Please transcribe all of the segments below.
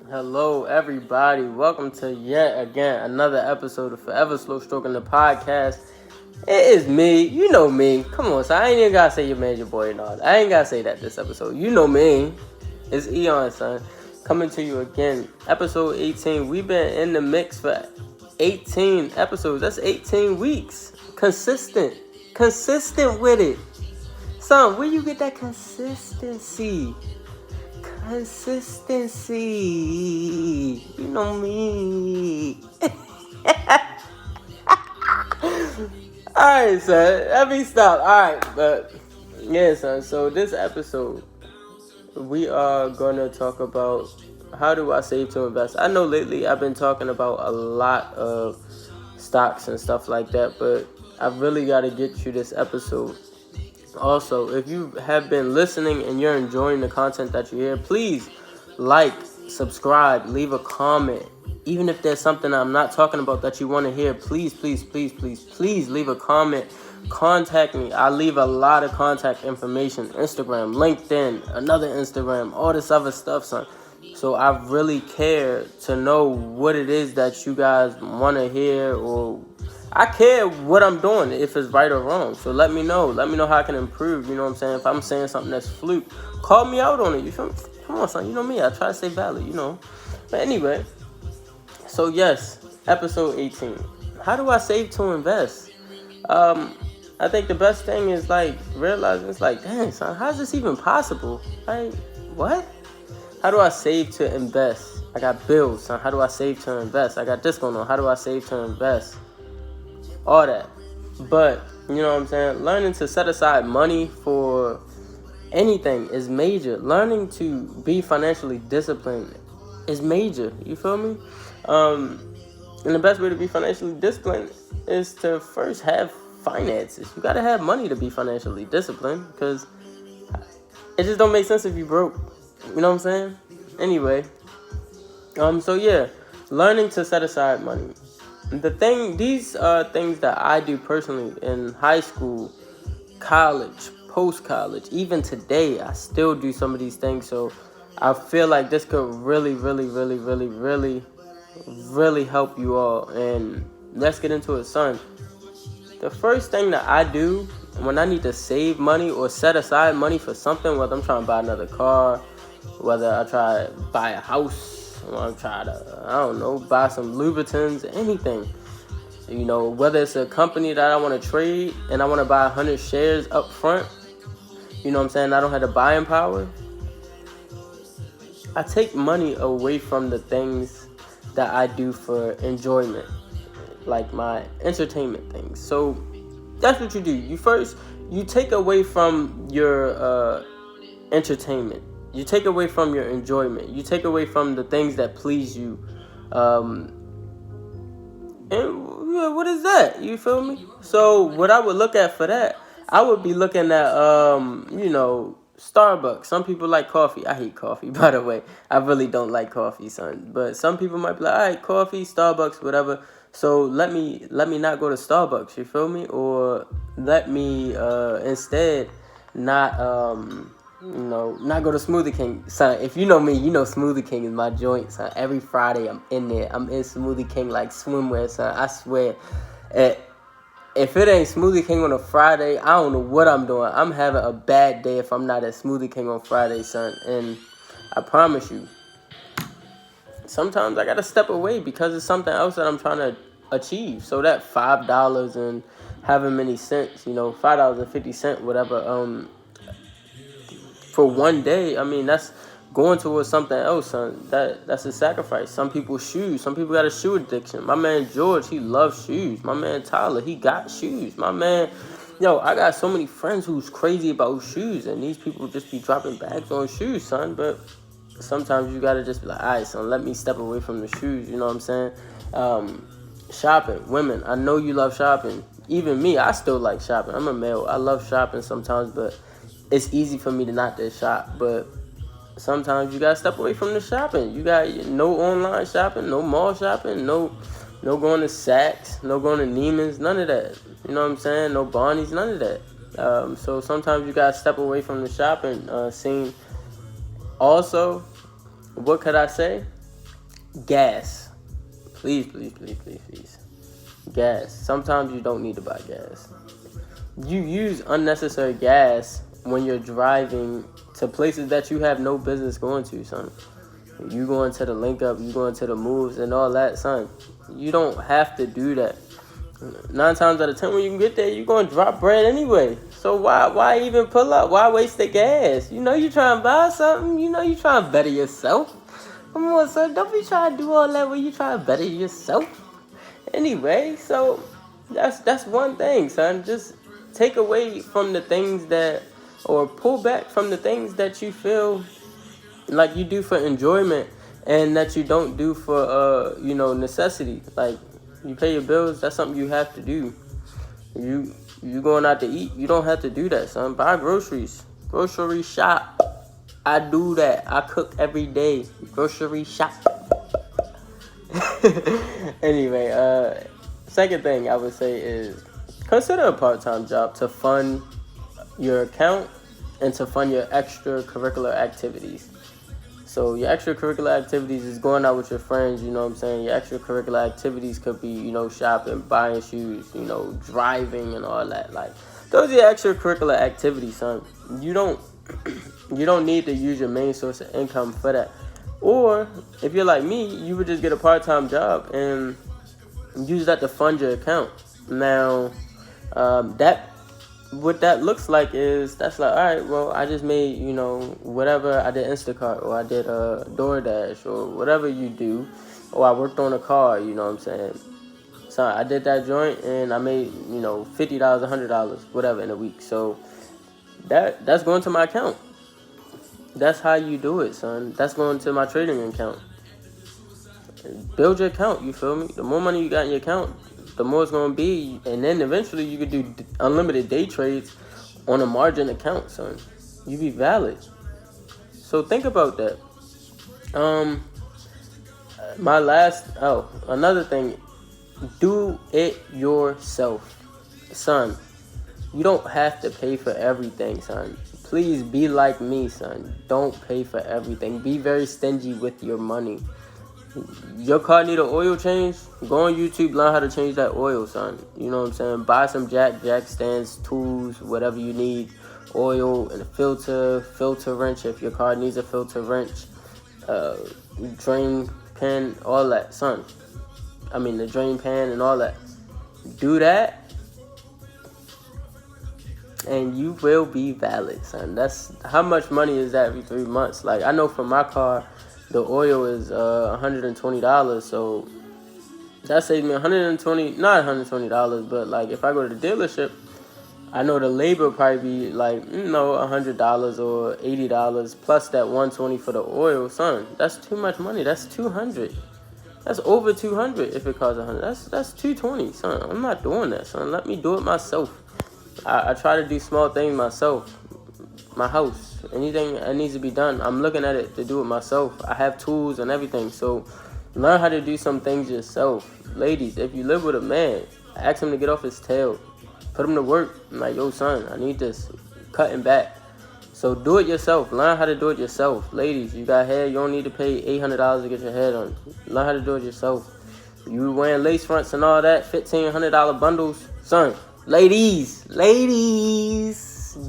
Hello, everybody. Welcome to yet again another episode of Forever Slow Stroking the podcast. It is me. You know me. Come on, son. I ain't even gotta say your man, your boy, and all that. I ain't gotta say that this episode. You know me. It's Eyon, son. Coming to you again. Episode 18. We've been in the mix for 18 episodes. That's 18 weeks. Consistent with it. Son, where you get that consistency? Consistency. You know me. Alright, son. Let me stop. Alright, but yeah, son. So this episode, we are gonna talk about how do I save to invest. I know lately I've been talking about a lot of stocks and stuff like that, but I really gotta get you this episode. Also, if you have been listening and you're enjoying the content that you hear, please like, subscribe, leave a comment. Even if there's something I'm not talking about that you want to hear, please leave a comment. Contact me. I leave a lot of contact information. Instagram, LinkedIn, another Instagram, all this other stuff, son. So I really care to know what it is that you guys want to hear, or I care what I'm doing, if it's right or wrong. So let me know. Let me know how I can improve. You know what I'm saying? If I'm saying something that's fluke, call me out on it. You feel me? Come on, son. You know me. I try to stay valid, you know. But anyway, so yes, episode 18. How do I save to invest? I think the best thing is like realizing it's like, dang, son, how's this even possible? Like, what? How do I save to invest? I got bills, son. How do I save to invest? I got this going on. How do I save to invest? All that. But, you know what I'm saying? Learning to set aside money for anything is major. Learning to be financially disciplined is major. You feel me? And the best way to be financially disciplined is to first have finances. You gotta have money to be financially disciplined, because it just don't make sense if you broke. You know what I'm saying? Anyway, so yeah, learning to set aside money. These are things that I do personally in high school, college, post-college. Even today, I still do some of these things. So I feel like this could really help you all. And let's get into it, son. The first thing that I do when I need to save money or set aside money for something, whether I'm trying to buy another car, whether I try to buy a house, I'm trying to, I don't know, buy some Louboutins, anything. You know, whether it's a company that I want to trade and I want to buy 100 shares up front, you know what I'm saying? I don't have the buying power. I take money away from the things that I do for enjoyment, like my entertainment things. So that's what you do. You take away from your entertainment. You take away from your enjoyment. You take away from the things that please you. And what is that? You feel me? So what I would look at for that, I would be looking at, Starbucks. Some people like coffee. I hate coffee, by the way. I really don't like coffee, son. But some people might be like, all right, coffee, Starbucks, whatever. So let me not go to Starbucks. You feel me? Or let me instead not not go to Smoothie King. Son, if you know me, you know Smoothie King is my joint, son. Every Friday I'm in there. I'm in Smoothie King like swimwear, son. I swear. If it ain't Smoothie King on a Friday, I don't know what I'm doing. I'm having a bad day if I'm not at Smoothie King on Friday, son. And I promise you, sometimes I gotta step away because it's something else that I'm trying to achieve. So that $5 and however many cents, $5.50, whatever, for one day, I mean, that's going towards something else, son. That's a sacrifice. Some people shoes. Some people got a shoe addiction. My man George, he loves shoes. My man Tyler, he got shoes. My man, I got so many friends who's crazy about shoes, and these people just be dropping bags on shoes, son. But sometimes you gotta just be like, all right, son, let me step away from the shoes. You know what I'm saying? Shopping, women. I know you love shopping. Even me, I still like shopping. I'm a male. I love shopping sometimes, but it's easy for me to not to shop. But sometimes you gotta step away from the shopping. You got no online shopping, no mall shopping, no going to Saks, no going to Neiman's, none of that. You know what I'm saying? No Barney's, none of that. So sometimes you gotta step away from the shopping scene. Also, what could I say? Gas. Please, please, please, please, please. Gas. Sometimes you don't need to buy gas. You use unnecessary gas when you're driving to places that you have no business going to, son. You going to the link up, you going to the moves and all that, son. You don't have to do that. 9 times out of 10 when you can get there, you're going to drop bread anyway. So why even pull up? Why waste the gas? You know you trying to buy something. You know you trying to better yourself. Come on, son. Don't be trying to do all that when you trying to better yourself. Anyway, so that's one thing, son. Just take away from the things that, or pull back from the things that you feel like you do for enjoyment and that you don't do for necessity. Like, you pay your bills, that's something you have to do. You going out to eat, you don't have to do that, son. Buy groceries. Grocery shop. I do that. I cook every day. Grocery shop. Anyway, second thing I would say is consider a part-time job to fund your account and to fund your extracurricular activities. So your extracurricular activities is going out with your friends, you know what I'm saying? Your extracurricular activities could be, shopping, buying shoes, driving and all that. Like, those are your extracurricular activities, son. You don't need to use your main source of income for that. Or if you're like me, you would just get a part-time job and use that to fund your account. Now, what that looks like is, that's like, all right, well, I just made, whatever. I did Instacart, or I did DoorDash, or whatever you do, or I worked on a car, you know what I'm saying? So I did that joint and I made, $50, $100, whatever in a week. So that's going to my account. That's how you do it, son. That's going to my trading account. Build your account, you feel me? The more money you got in your account, the more it's going to be. And then eventually you could do unlimited day trades on a margin account, son. You be valid. So think about that. Another thing, do it yourself, son. You don't have to pay for everything, son. Please be like me, son. Don't pay for everything. Be very stingy with your money. Your car need an oil change? Go on YouTube, learn how to change that oil, son. You know what I'm saying? Buy some jack stands, tools, whatever you need. Oil and a filter wrench if your car needs a filter wrench. Drain pan, all that, son. The drain pan and all that. Do that, and you will be valid, son. That's how much money is that every 3 months. Like, I know for my car, the oil is $120, so that saves me not $120, but like if I go to the dealership, I know the labor will probably be like, $100 or $80 plus that $120 for the oil, son. That's too much money. That's $200. That's over $200 if it costs $100. That's $220, son. I'm not doing that, son. Let me do it myself. I try to do small things myself. My house, anything that needs to be done, I'm looking at it to do it myself. I have tools and everything, so learn how to do some things yourself. Ladies, if you live with a man, ask him to get off his tail. Put him to work. I'm like, yo, son, I need this cutting back. So do it yourself. Learn how to do it yourself. Ladies, you got hair, you don't need to pay $800 to get your hair done. Learn how to do it yourself. You wearing lace fronts and all that, $1,500 bundles, son. Ladies,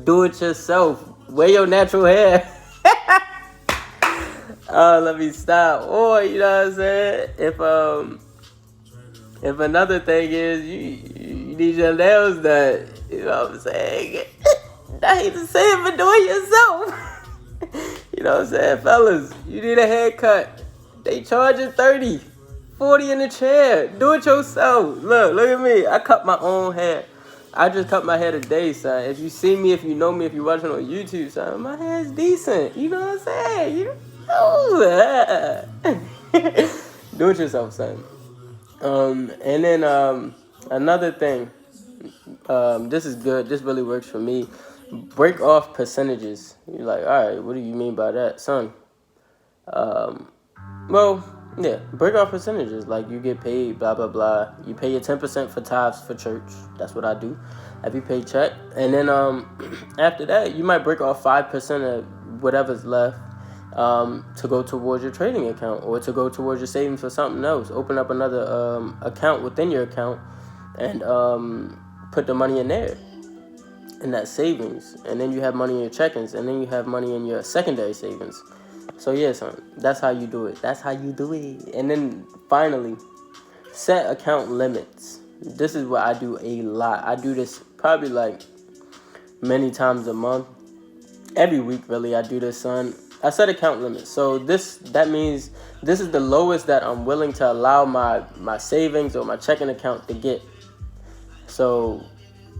do it yourself. Wear your natural hair. Let me stop. Or, you know what I'm saying? If another thing is you need your nails done, you know what I'm saying? I hate to say it, but do it yourself. You know what I'm saying? Fellas, you need a haircut. They charge you $30, $40 in the chair. Do it yourself. Look at me. I cut my own hair. I just cut my hair today, son. If you see me, if you know me, if you're watching on YouTube, son, my hair is decent. You know what I'm saying? You know? Do it yourself, son. And then another thing, this is good. This really works for me. Break off percentages. You're like, all right, what do you mean by that, son? Break off percentages. Like, you get paid, blah, blah, blah. You pay your 10% for tithes for church. That's what I do. Every paycheck. And then after that, you might break off 5% of whatever's left. to go towards your trading account or to go towards your savings for something else. Open up another account within your account and put the money in there, in that savings. And then you have money in your checkings, and then you have money in your secondary savings. So yeah, son, that's how you do it. That's how you do it. And then finally, set account limits. This is what I do a lot. I do this probably like many times a month. Every week, really, I do this, son. I set account limits. So that means this is the lowest that I'm willing to allow my savings or my checking account to get. So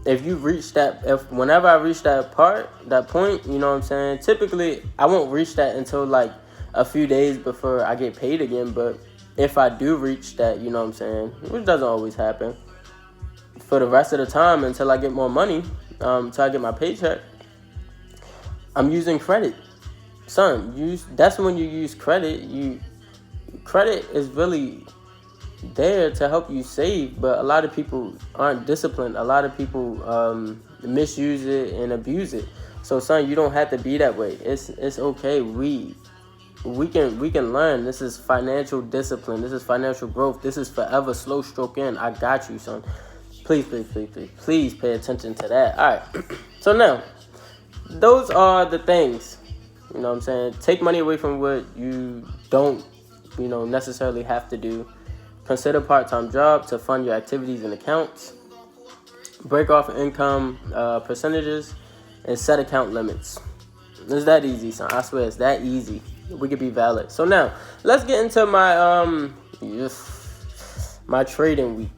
whenever I reach that point, you know what I'm saying? Typically, I won't reach that until like a few days before I get paid again. But if I do reach that, you know what I'm saying, which doesn't always happen, for the rest of the time until I get more money, until I get my paycheck, I'm using credit. Son, that's when you use credit. Credit is really there to help you save, but a lot of people aren't disciplined. A lot of people misuse it and abuse it. So, son, you don't have to be that way. It's okay. We can learn. This is financial discipline. This is financial growth. This is forever slow stroke in. I got you, son. Please pay attention to that. All right. So now, those are the things. You know what I'm saying? Take money away from what you don't, necessarily have to do. Consider part-time job to fund your activities and accounts. Break off income percentages and set account limits. It's that easy, son. I swear it's that easy. We could be valid. So now, let's get into my trading week.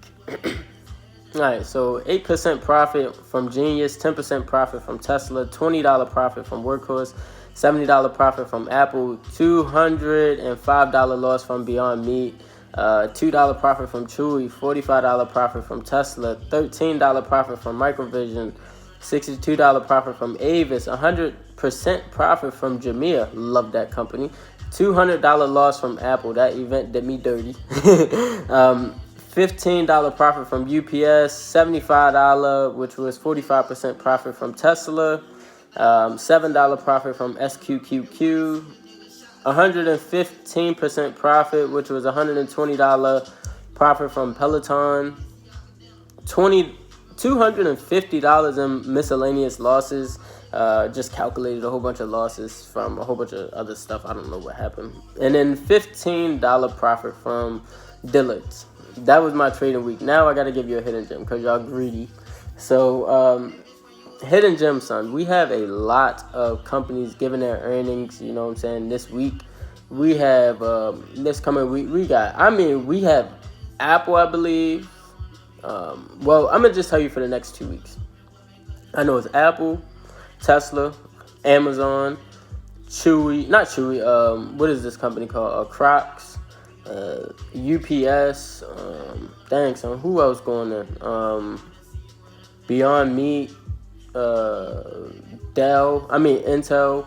All right, so 8% profit from Genius, 10% profit from Tesla, $20 profit from Workhorse, $70 profit from Apple, $205 loss from Beyond Meat, $2 profit from Chewy, $45 profit from Tesla, $13 profit from Microvision, $62 profit from Avis, 100% profit from Jamia, love that company, $200 loss from Apple, that event did me dirty, $15 profit from UPS, $75, which was 45% profit from Tesla, $7 profit from SQQQ, 115% profit, which was $120 profit from Peloton, $250 in miscellaneous losses. Just calculated a whole bunch of losses from a whole bunch of other stuff. I don't know what happened. And then $15 profit from Dillard's. That was my trading week. Now I got to give you a hidden gem because y'all greedy. So, hidden gem, son. We have a lot of companies giving their earnings, you know what I'm saying, this week. We have, this coming week, we have Apple, I believe. Well, I'm going to just tell you for the next 2 weeks. I know it's Apple, Tesla, Amazon, what is this company called? Crocs, UPS, dang, son, who else going there? Beyond Meat, Intel.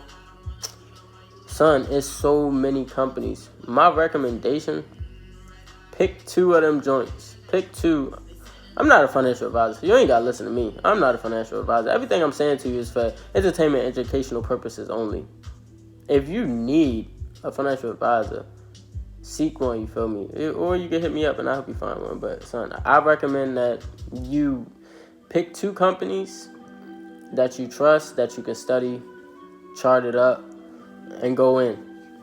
Son, it's so many companies. My recommendation, pick 2 of them joints. Pick 2. I'm not a financial advisor, so you ain't gotta listen to me. I'm not a financial advisor. Everything I'm saying to you is for entertainment, educational purposes only. If you need a financial advisor, seek one, you feel me? Or you can hit me up and I'll help you find one. But son, I recommend that you pick 2 companies that you trust, that you can study, chart it up, and go in.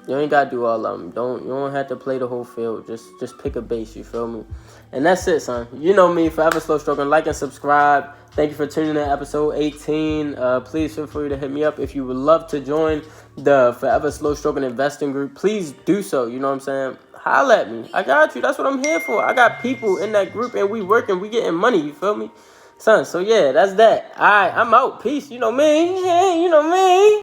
You ain't gotta do all of them. You don't have to play the whole field. Just pick a base, you feel me? And that's it, son. You know me, forever slow stroking. Like and subscribe. Thank you for tuning in to episode 18. Please feel free to hit me up if you would love to join the Forever Slow Stroking Investing Group. Please do so. You know what I'm saying? Holla at me. I got you. That's what I'm here for. I got people in that group and we working. We getting money. You feel me? Son, so yeah, that's that. All right, I'm out. Peace. You know me. Hey, you know me.